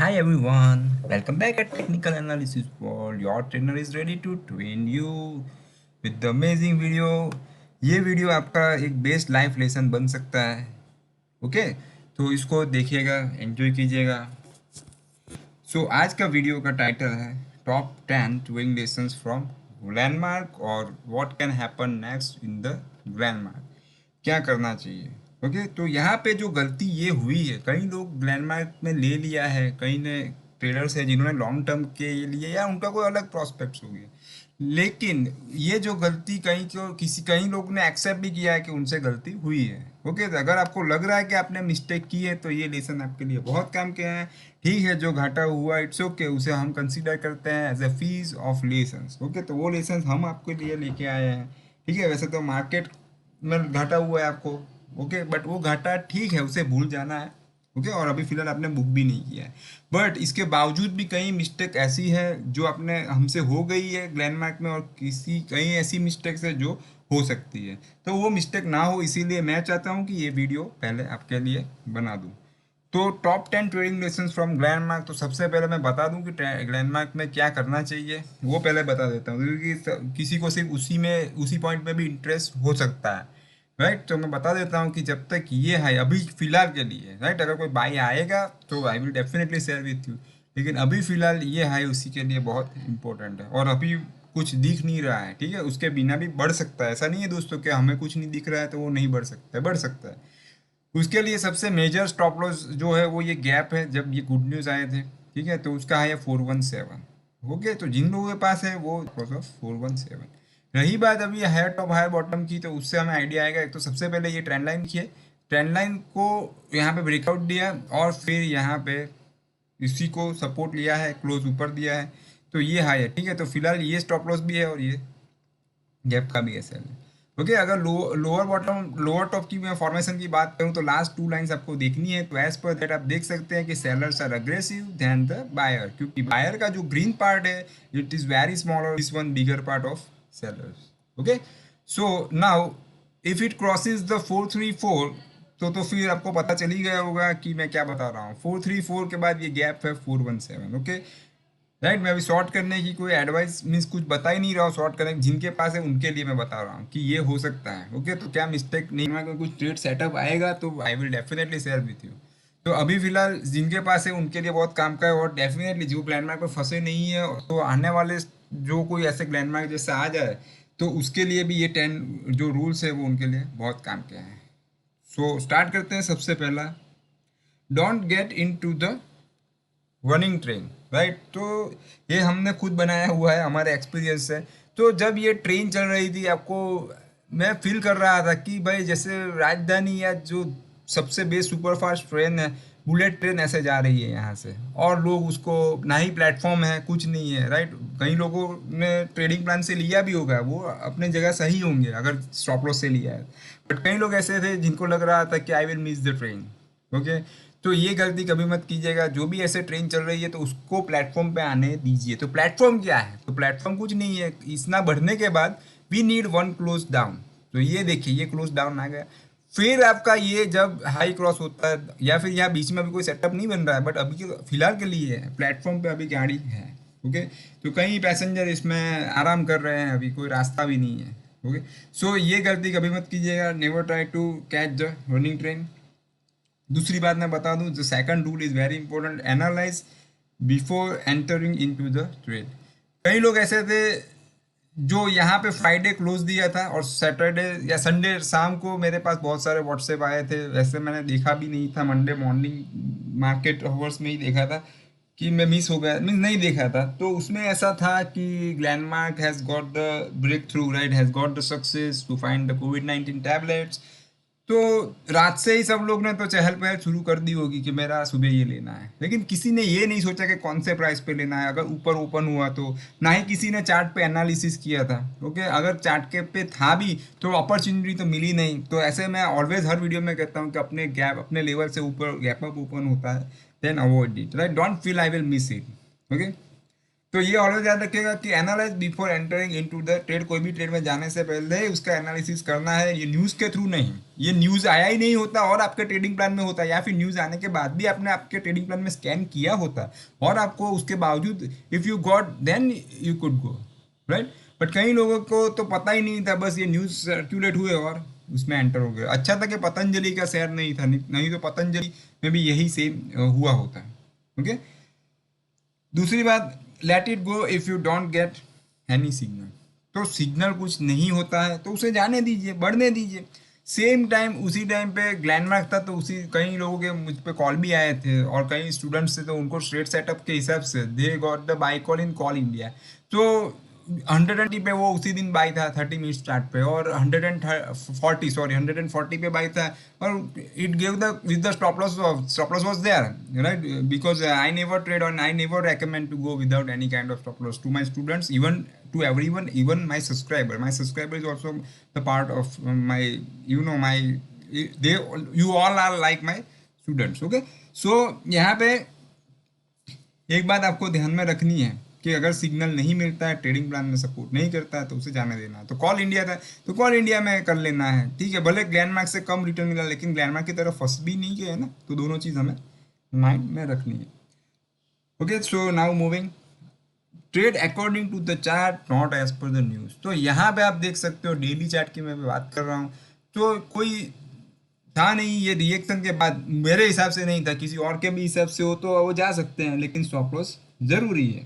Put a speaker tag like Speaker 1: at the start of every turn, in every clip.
Speaker 1: Hi everyone, welcome back at Technical Analysis World. Your trainer is ready to train you with the amazing video. ये video आपका एक best life lesson बन सकता है. Okay, तो इसको देखिएगा, एंजॉय कीजिएगा. सो आज का वीडियो का टाइटल है टॉप 10 ट्विंग लेसन्स फ्रॉम ग्लैनमार्क और what can happen next in the Glenmark. क्या करना चाहिए. ओके, तो यहाँ पे जो गलती ये हुई है, कई लोग ग्लैनमार्क में ले लिया है, कई ने ट्रेडर्स है जिन्होंने लॉन्ग टर्म के लिए या उनका कोई अलग प्रॉस्पेक्ट्स हो गया, लेकिन ये जो गलती कई लोग ने एक्सेप्ट भी किया है कि उनसे गलती हुई है. ओके, तो अगर आपको लग रहा है कि आपने मिस्टेक की है तो ये लेसन आपके लिए बहुत काम के हैं. ठीक है, जो घाटा हुआ इट्स ओके, उसे हम कंसीडर करते हैं as a fees of lessons. Okay, तो वो लेसन्स हम आपके लिए लेके आए हैं. ठीक है, वैसे तो मार्केट में घाटा हुआ है आपको. ओके, बट वो घाटा ठीक है, उसे भूल जाना है. ओके, और अभी फिलहाल आपने बुक भी नहीं किया है, बट इसके बावजूद भी कई मिस्टेक ऐसी है जो आपने हमसे हो गई है ग्लैनमार्क में, और कई ऐसी मिस्टेक्स है जो हो सकती है. तो वो मिस्टेक ना हो, इसीलिए मैं चाहता हूँ कि ये वीडियो पहले आपके लिए बना दूँ. तो top 10 trading lessons from Glenmark. तो सबसे पहले मैं बता दूं कि ग्लैनमार्क में क्या करना चाहिए, वो पहले बता देता हूँ, क्योंकि किसी को सिर्फ उसी पॉइंट में भी इंटरेस्ट हो सकता है. राइट, तो मैं बता देता हूँ कि जब तक ये है अभी फिलहाल के लिए, राइट, अगर कोई बाई आएगा तो I will definitely share with you, लेकिन अभी फिलहाल ये है उसी के लिए बहुत इंपॉर्टेंट है. और अभी कुछ दिख नहीं रहा है, ठीक है, उसके बिना भी बढ़ सकता है. ऐसा नहीं है दोस्तों कि हमें कुछ नहीं दिख रहा है तो वो नहीं बढ़ सकता है, बढ़ सकता है. उसके लिए सबसे मेजर स्टॉप लॉस जो है वो ये गैप है. जब ये गुड न्यूज़ आए थे, ठीक है, तो उसका है 417. ओके, तो जिन लोगों के पास है वो 417. रही बात अभी हायर टॉप हायर बॉटम की, तो उससे हमें आइडिया आएगा. एक तो सबसे पहले ये ट्रेंड लाइन की है, ट्रेंड लाइन को यहाँ पे ब्रेकआउट दिया और फिर यहाँ पे इसी को सपोर्ट लिया है, क्लोज ऊपर दिया है, तो ये हाई है. ठीक है, तो फिलहाल ये स्टॉप लॉस भी है और ये गैप का भी है सेल. ओके, अगर लोअर टॉप की मैं फॉर्मेशन की बात करूं तो लास्ट टू लाइंस आपको देखनी है. तो एज पर दैट आप देख सकते हैं कि sellers are aggressive than the buyer, क्योंकि बायर का जो ग्रीन पार्ट है it is very smaller, this one bigger part of sellers. Okay, so now if it crosses the 434, तो फिर आपको पता चल ही गया होगा कि मैं क्या बता रहा हूँ. 434 के बाद ये गैप है 417. ओके, राइट, मैं अभी शॉर्ट करने की कोई एडवाइस मीन्स कुछ बता ही नहीं रहा हूँ. शॉर्ट करने जिनके पास है उनके लिए मैं बता रहा हूँ कि ये हो सकता है. ओके, तो क्या मिस्टेक नहीं हुआ, कुछ ट्रेड सेटअप आएगा तो I will definitely share with you. तो अभी फिलहाल जिनके पास है उनके लिए बहुत काम का है, और डेफिनेटली जो ग्लैंडमार्क पे फंसे नहीं है, तो आने वाले जो कोई ऐसे ग्लैंडमार्क जैसे आ जाए तो उसके लिए भी ये 10 जो रूल्स है वो उनके लिए बहुत काम के हैं. सो स्टार्ट करते हैं. सबसे पहला, don't get in to the running train. Right, तो ये हमने खुद बनाया हुआ है, हमारे एक्सपीरियंस से. तो जब ये ट्रेन चल रही थी, आपको मैं फील कर रहा था कि भाई जैसे राजधानी या जो सबसे बेस्ट सुपरफास्ट ट्रेन है, बुलेट ट्रेन ऐसे जा रही है यहाँ से, और लोग उसको, ना ही प्लेटफॉर्म है, कुछ नहीं है. राइट, कई लोगों ने ट्रेडिंग प्लान से लिया भी होगा, वो अपने जगह सही होंगे अगर स्टॉप लॉस से लिया है, बट कई लोग ऐसे थे जिनको लग रहा था कि आई will miss the train. Okay, तो ये गलती कभी मत कीजिएगा. जो भी ऐसे ट्रेन चल रही है तो उसको प्लेटफॉर्म पे आने दीजिए. तो प्लेटफॉर्म क्या है, तो प्लेटफॉर्म कुछ नहीं है. इतना बढ़ने के बाद we need one close down. तो ये देखिए, ये क्लोज डाउन आ गया. फिर आपका ये जब हाई क्रॉस होता है, या फिर यहाँ बीच में अभी कोई सेटअप नहीं बन रहा है, बट अभी फिलहाल के लिए प्लेटफॉर्म पे अभी गाड़ी है. ओके, तो कई पैसेंजर इसमें आराम कर रहे हैं, अभी कोई रास्ता भी नहीं है. ओके, सो ये गलती कभी मत कीजिएगा. Never try to catch the running train. दूसरी बात मैं बता दूं, the second rule is very important, analyse before entering into the trade. कई लोग ऐसे थे जो यहाँ पे फ्राइडे क्लोज दिया था और सैटरडे या संडे शाम को मेरे पास बहुत सारे व्हाट्सएप आए थे. वैसे मैंने देखा भी नहीं था, मंडे मॉर्निंग मार्केट आवर्स में ही देखा था कि मैं मिस हो गया, मीन नहीं देखा था. तो उसमें ऐसा था कि Glenmark has got the breakthrough, right, has got the success to find the कोविड-19 टैबलेट्स. तो रात से ही सब लोग ने तो चहल पहल शुरू कर दी होगी कि मेरा सुबह ये लेना है, लेकिन किसी ने ये नहीं सोचा कि कौन से प्राइस पे लेना है, अगर ऊपर ओपन हुआ तो. ना ही किसी ने चार्ट पे एनालिसिस किया था. ओके, अगर चार्ट के पे था भी तो अपॉर्चुनिटी तो मिली नहीं. तो ऐसे मैं ऑलवेज हर वीडियो में कहता हूँ कि अपने गैप, अपने लेवल से ऊपर गैप अप ओपन होता है, then avoid it. Right, don't feel I will miss it. Okay, तो ये ऑलवेज याद रखिएगा कि analyse before entering into the trade. कोई भी ट्रेड में जाने से पहले उसका एनालिसिस करना है। ये न्यूज़ के थ्रू नहीं, ये न्यूज़ आया ही नहीं होता और आपके ट्रेडिंग प्लान में होता है, या फिर न्यूज़ आने के बाद भी आपने आपके ट्रेडिंग प्लान में स्कैन किया होता और आपको उसके बावजूद if you got then you could go, right. But कई लोगों को तो पता ही नहीं था, बस ये न्यूज़ सर्कुलेट हुए और उसमें एंटर हो गया। अच्छा था कि पतंजलि का शेयर नहीं था, नहीं तो पतंजलि में भी यही सेम हुआ होता है। ओके, दूसरी बात, let it go if you don't get any signal. तो सिग्नल कुछ नहीं होता है तो उसे जाने दीजिए, बढ़ने दीजिए। सेम टाइम उसी टाइम पे ग्लैंडमार्क था, तो उसी कई लोगों के मुझ पे कॉल भी आए थे और कई स्टूडेंट्स थे, तो उनको स्ट्रेट सेटअप के हिसाब से they got the by call in call India. तो 130 पे वो उसी दिन बाई था 30 मिनट स्टार्ट पे, और 140 पे बाई था, और it give the with the stop loss was there, right. Because I never trade on, I never recommend to go without any kind of stop loss to my students, even to everyone, even my subscriber is also the part of my, you know, my, they, you all are like my students, okay। so यहाँ पे एक बात आपको ध्यान में रखनी है कि अगर सिग्नल नहीं मिलता है, ट्रेडिंग प्लान में सपोर्ट नहीं करता है, तो उसे जाने देना है। तो कॉल इंडिया था तो कॉल इंडिया में कर लेना है, ठीक है। भले ग्लैंडमार्क से कम रिटर्न मिला, लेकिन ग्लैंडमार्क की तरफ फंस भी नहीं गए ना, तो दोनों चीज़ हमें माइंड में रखनी है। Okay, so now moving, trade according to the chart not as per the news. तो यहाँ पे आप देख सकते हो डेली चार्ट की मैं बात कर रहा हूँ, तो कोई था नहीं, ये रिएक्शन के बाद मेरे हिसाब से नहीं था, किसी और के भी हिसाब से हो तो वो जा सकते हैं, लेकिन स्टॉप लॉस जरूरी है।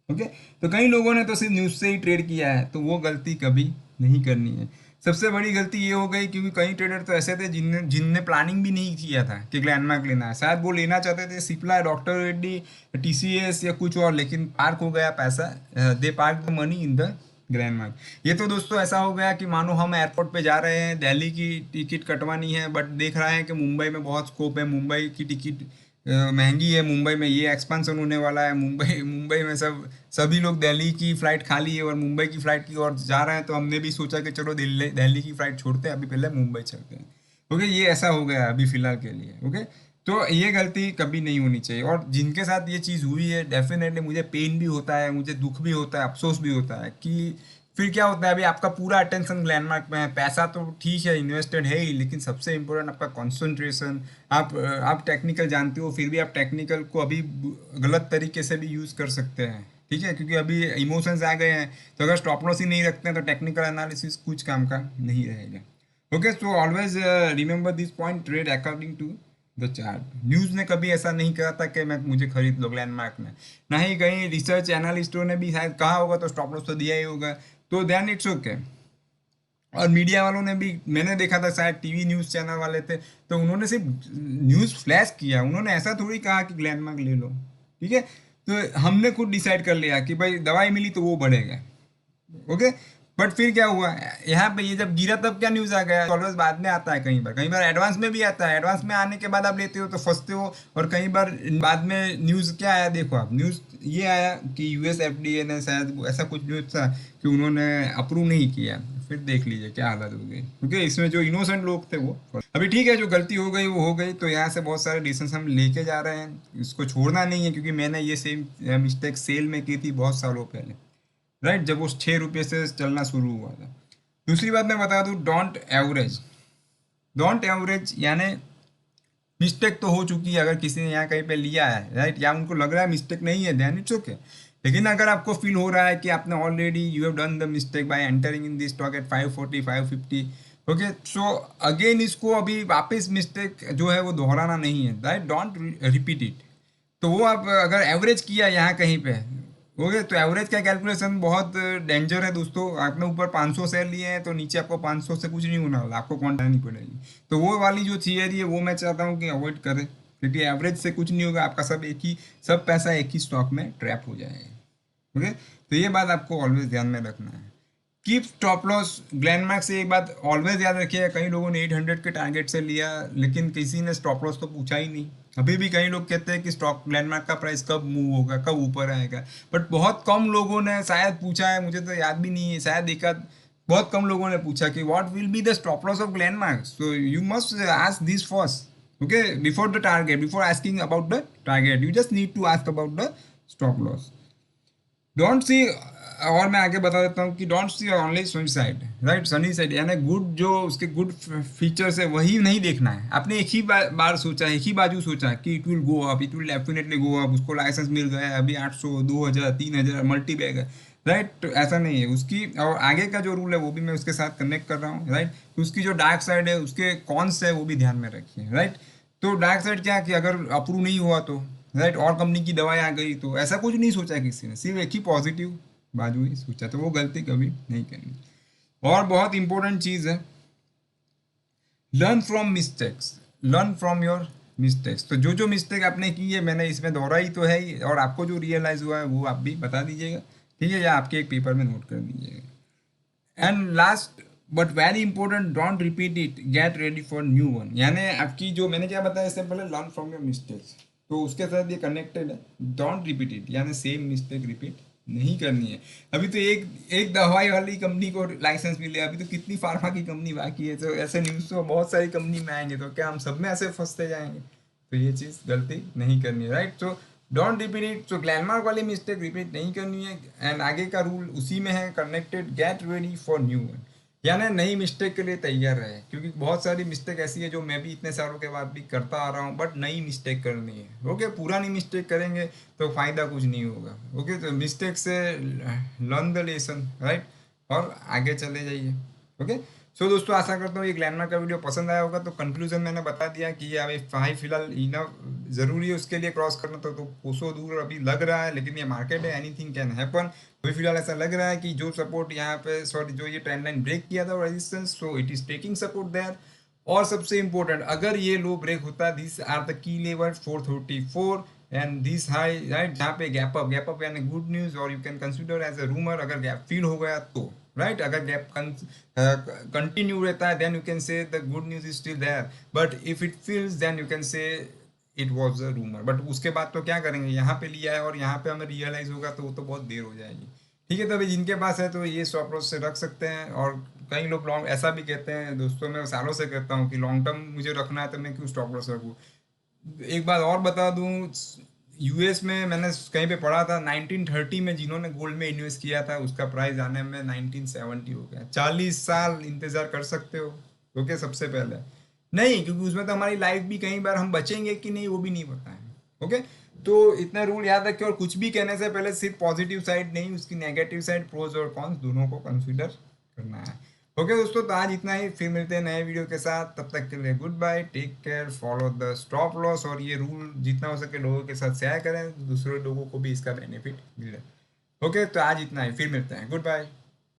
Speaker 1: ओके, तो कई लोगों ने तो सिर्फ न्यूज़ से ही ट्रेड किया है, तो वो गलती कभी नहीं करनी है। सबसे बड़ी गलती ये हो गई क्योंकि कई ट्रेडर तो ऐसे थे जिनने जिनने प्लानिंग भी नहीं किया था कि ग्लैंडमार्क लेना है। शायद वो लेना चाहते थे सिप्ला, डॉक्टर रेड्डी, टीसीएस या कुछ और, लेकिन पार्क हो गया पैसा, they park the money in the Glenmark. ये तो दोस्तों ऐसा हो गया कि मानो हम एयरपोर्ट पे जा रहे हैं, दिल्ली की टिकट कटवानी है, बट देख रहे हैं कि मुंबई में बहुत स्कोप है, मुंबई की टिकट महंगी है, मुंबई में ये एक्सपेंशन होने वाला है, मुंबई मुंबई में सभी लोग दिल्ली की फ़्लाइट खाली है और मुंबई की फ़्लाइट की ओर जा रहे हैं, तो हमने भी सोचा कि चलो दिल्ली दिल्ली की फ़्लाइट छोड़ते हैं, अभी पहले मुंबई चलते हैं। ओके, ये ऐसा हो गया अभी फ़िलहाल के लिए। ओके, तो ये गलती कभी नहीं होनी चाहिए, और जिनके साथ ये चीज़ हुई है डेफिनेटली मुझे पेन भी होता है, मुझे दुख भी होता है, अफसोस भी होता है कि फिर क्या होता है, अभी आपका पूरा अटेंशन ग्लैंडमार्क में है, पैसा तो ठीक है इन्वेस्टेड है ही, लेकिन सबसे इम्पोर्टेंट आपका कंसंट्रेशन। आप टेक्निकल जानते हो, फिर भी आप टेक्निकल को अभी गलत तरीके से भी यूज़ कर सकते हैं, ठीक है, क्योंकि अभी इमोशंस आ गए हैं, तो अगर स्टॉप लॉस ही नहीं रखते हैं तो टेक्निकल एनालिसिस कुछ काम का नहीं रहेगा। Okay, so always remember this point, trade according to the chart. News ने कभी ऐसा नहीं कहा था कि मैं मुझे खरीद लो ग्लैंडमार्क में, ना ही कहीं रिसर्च एनालिस्टों ने भी शायद कहा होगा तो स्टॉप लॉस तो दिया ही होगा, तो देन इट्स ओके। और मीडिया वालों ने भी, मैंने देखा था शायद टीवी न्यूज़ चैनल वाले थे, तो उन्होंने सिर्फ न्यूज़ फ्लैश किया, उन्होंने ऐसा थोड़ी कहा कि ग्लैंडमार्क ले लो, ठीक है। तो हमने खुद डिसाइड कर लिया कि भाई दवाई मिली तो वो बढ़ेगा। ओके, बट फिर क्या हुआ, यहाँ पे ये जब गिरा तब क्या न्यूज़ आ गया, ऑलवेज बाद में आता है, कई बार एडवांस में भी आता है, एडवांस में आने के बाद आप लेते हो तो फंसते हो, और कई बार बाद में न्यूज़ क्या आया, देखो आप, न्यूज़ ये आया कि यूएस एफडीए ने शायद ऐसा कुछ न्यूज़ था कि उन्होंने अप्रूव नहीं किया, फिर देख लीजिए क्या हालत हो गई, क्योंकि इसमें जो इनोसेंट लोग थे वो अभी ठीक है, जो गलती हो गई वो हो गई। तो यहाँ से बहुत सारे डिसीजन हम लेके जा रहे हैं, इसको छोड़ना नहीं है, क्योंकि मैंने ये सेम मिस्टेक सेल में की थी बहुत सालों पहले, राइट, जब वो 6 रुपये से चलना शुरू हुआ था। दूसरी बात मैं बता दूँ, डोंट एवरेज यानी मिस्टेक तो हो चुकी है, अगर किसी ने यहाँ कहीं पे लिया है, राइट, या उनको लग रहा है मिस्टेक नहीं है, देन इट्स ओके। लेकिन अगर आपको फील हो रहा है कि आपने already you have done the mistake by entering in this stock at 540 550, okay, so again इसको अभी वापस मिस्टेक जो है वो दोहराना नहीं है, राइट, डोंट रिपीट इट। तो वो आप अगर एवरेज किया यहाँ कहीं पे, ओके, तो एवरेज का कैलकुलेशन बहुत डेंजर है दोस्तों। आपने ऊपर 500 शेयर लिए हैं तो नीचे आपको 500 से कुछ नहीं होना वाला, आपको क्वांटिटी नहीं पड़ेगी। तो वो वाली जो थियरी है वो मैं चाहता हूँ कि अवॉइड करें, क्योंकि एवरेज से कुछ नहीं होगा, आपका सब पैसा एक ही स्टॉक में ट्रैप हो जाएगा। ओके, तो ये बात आपको ऑलवेज ध्यान में रखना है। कीप स्टॉप लॉस ग्लैंडमार्क से एक बात ऑलवेज याद रखिएगा, कई लोगों ने 800 के टारगेट से लिया, लेकिन किसी ने स्टॉप लॉस तो पूछा ही नहीं। अभी भी कई लोग कहते हैं कि स्टॉक ग्लैंडमार्क का प्राइस कब मूव होगा, कब ऊपर आएगा, बट बहुत कम लोगों ने शायद पूछा है, मुझे तो याद भी नहीं है, शायद एक आध बहुत कम लोगों ने पूछा कि what will be the stop loss of Glenmark. So you must ask this first, okay, before the target, before asking about the target, you just need to ask about the stop loss. Don't see, और मैं आगे बता देता हूँ कि don't see only sunny side, right, sunny side यानी good, जो उसके गुड फीचर्स है वही नहीं देखना है। आपने एक ही बार सोचा है, एक ही बाजू सोचा है कि it will go up, it will definitely go up, उसको लाइसेंस मिल गया है अभी 800 2000 3000 मल्टी बैग है, राइट। तो ऐसा नहीं है उसकी, और आगे का जो रूल है वो भी मैं उसके साथ कनेक्ट कर रहा हूँ, राइट। उसकी जो डार्क साइड है, उसके कॉन्स है वो भी ध्यान में रखिए, राइट। तो डार्क साइड क्या है कि अगर अप्रूव नहीं हुआ तो, राइट, और कंपनी की दवाई आ गई तो, ऐसा कुछ नहीं सोचा किसी ने, सिर्फ एक ही पॉजिटिव बाजू ही सोचा, तो वो गलती कभी नहीं करनी। और बहुत इंपॉर्टेंट चीज़ है, learn from mistakes, learn from your mistakes. तो जो जो मिस्टेक आपने की है मैंने इसमें दोहराई तो है ही, और आपको जो रियलाइज़ हुआ है वो आप भी बता दीजिएगा, ठीक है, या आपके एक पेपर में नोट कर दीजिएगा। And last but very important, don't repeat it, get ready for new one. यानी आपकी जो मैंने क्या बताया इससे पहले, लर्न फ्रॉम योर मिस्टेक्स, तो उसके साथ ये कनेक्टेड है। डोंट रिपीट इट यानी सेम मिस्टेक रिपीट नहीं करनी है। अभी तो एक एक दवाई वाली कंपनी को लाइसेंस मिले, अभी तो कितनी फार्मा की कंपनी बाकी है, तो ऐसे न्यूज़ तो बहुत सारी कंपनी में आएंगे, तो क्या हम सब में ऐसे फंसते जाएंगे? तो ये चीज़ गलती नहीं करनी है, राइट। तो डोंट रिपीट इट, तो ग्लैमर वाली मिस्टेक रिपीट नहीं करनी है। एंड आगे का रूल उसी में है connected, get ready for new one, यानी नई मिस्टेक के लिए तैयार रहे, क्योंकि बहुत सारी मिस्टेक ऐसी है जो मैं भी इतने सालों के बाद भी करता आ रहा हूँ, बट नई मिस्टेक करनी है, ओके। पुरानी मिस्टेक करेंगे तो फ़ायदा कुछ नहीं होगा, ओके। तो मिस्टेक से लर्न द लेसन, राइट, और आगे चले जाइए, ओके। सो दोस्तों, आशा करता हूँ ये ग्लैमर का वीडियो पसंद आया होगा। तो कंक्लूजन मैंने बता दिया कि ये अभी फाइव फिलहाल इनफ ज़रूरी है उसके लिए क्रॉस करना, तो कोसों दूर अभी लग रहा है, लेकिन ये मार्केट है, एनीथिंग कैन हैपन। अभी फिलहाल ऐसा लग रहा है कि जो सपोर्ट यहाँ पे, सॉरी, जो ये ट्रेंड लाइन ब्रेक किया था resistance, so it is taking support there. और सबसे इंपॉर्टेंट, अगर ये लो ब्रेक होता है, this are the key level 434 and this high, right, जहाँ पे गैप अप यानी गुड न्यूज, और you can consider as a rumour. अगर गैप फील हो गया तो, राइट, अगर गैप कंटिन्यू रहता है, then you can say the good news is still there, but if it feels then you can say it was a rumour. But उसके बाद तो क्या करेंगे, यहाँ पे लिया है और यहाँ पे हमें रियलाइज होगा तो वो तो बहुत देर हो जाएगी, ठीक है। तो अभी जिनके पास है तो ये स्टॉप लॉस से रख सकते हैं। और कई लोग लॉन्ग ऐसा भी कहते हैं, दोस्तों मैं सालों से कहता हूँ कि लॉन्ग टर्म मुझे रखना है तो मैं क्यों स्टॉप लॉस रखूँ। एक बात और बता दूँ, यूएस में मैंने कहीं पे पढ़ा था 1930 में जिन्होंने गोल्ड में इन्वेस्ट किया था उसका प्राइस आने में 1970 हो गया। 40 साल इंतजार कर सकते हो, ओके। सबसे पहले नहीं, क्योंकि उसमें तो हमारी लाइफ भी कई बार हम बचेंगे कि नहीं वो भी नहीं पता है, ओके। तो इतना रूल याद रखिए, और कुछ भी कहने से पहले सिर्फ पॉजिटिव साइड नहीं, उसकी नेगेटिव साइड, प्रोज और कॉन्स दोनों को कंसिडर करना है, ओके दोस्तों। तो आज इतना ही, फिर मिलते हैं नए वीडियो के साथ, तब तक के लिए goodbye, take care, follow the stop loss, और ये रूल जितना हो सके लोगों के साथ शेयर करें, दूसरे लोगों को भी इसका बेनिफिट मिले, ओके। तो आज इतना ही, फिर मिलते हैं, गुड बाय।